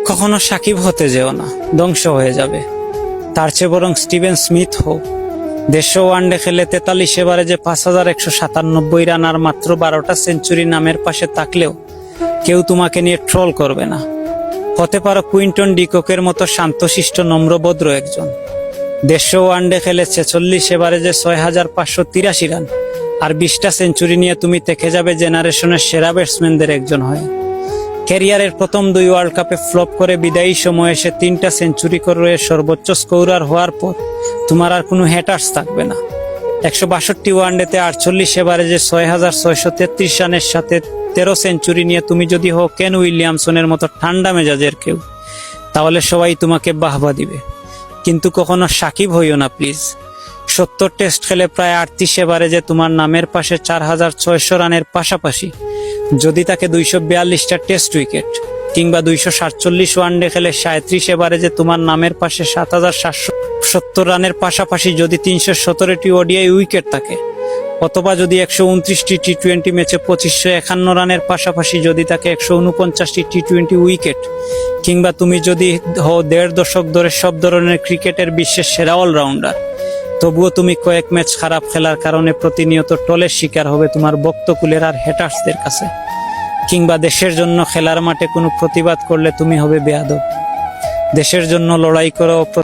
কখনো সাকিব হতে যেও না, ধ্বংস হয়ে যাবে। তার চেয়ে বরং স্টিভেন স্মিথ হোক। দেশীয় ওয়ানডে খেলে 43 এভারেজে 5197 রান আর মাত্র 12টা সেঞ্চুরি নামের পাশে থাকলেও কেউ তোমাকে নিয়ে ট্রল করবে না। হতে পারো কুইন্টন ডিককের মতো শান্তশিষ্ট নম্রভদ্র একজন। দেশীয় ওয়ানডে খেলে 46 এভারেজে 6583 রান আর 20টা সেঞ্চুরি নিয়ে তুমি থেকে যাবে জেনারেশনের সেরা ব্যাটসম্যানদের একজন হয়ে। ক্যারিয়ারের প্রথম 2 ওয়ার্ল্ড কাপে ফ্লপ করে বিদায়ী সময়ে এসে 3টা সেঞ্চুরি করে সর্বোচ্চ স্কোরার হওয়ার পর তোমার আর কোনো হ্যাটার্স থাকবে না। 162 ওয়ানডেতে 48 এভারেজে 6633 রানের সাথে 13 সেঞ্চুরি নিয়ে তুমি যদি হও কেন উইলিয়ামসনের মতো ঠান্ডা মেজাজের কেউ, তাহলে সবাই তোমাকে বাহবা দিবে। কিন্তু কখনো সাকিব হইও না প্লিজ। 70 টেস্ট খেলে প্রায় 38 এভারেজে তোমার নামের পাশে 4600 রানের পাশাপাশি যদি তাকে 242টা টেস্ট উইকেট কিংবা 247 ওয়ানডে খেলে 37 এভারেজে তোমার নামের পাশে 7770 রানের পাশাপাশি যদি 317টি ওডিআই উইকেট থাকে, অথবা যদি 129টি টি-20 ম্যাচে 2551 রানের পাশাপাশি যদি তাকে 149টি টি-20 উইকেট কিংবা তুমি যদি হও 1.5 দশক ধরে সব ধরনের ক্রিকেটের বিশ্বের সেরা অলরাউন্ডার, তবুও তুমি কয়েক ম্যাচ খারাপ খেলার কারণে প্রতিনিয়ত ট্রলের শিকার হবে তোমার ভক্তকুলের আর হ্যাটার্সদের কাছে। কিংবা দেশের জন্য খেলার মাঠে কোনো প্রতিবাদ করলে তুমি হবে বেয়াদব। দেশের জন্য লড়াই করো।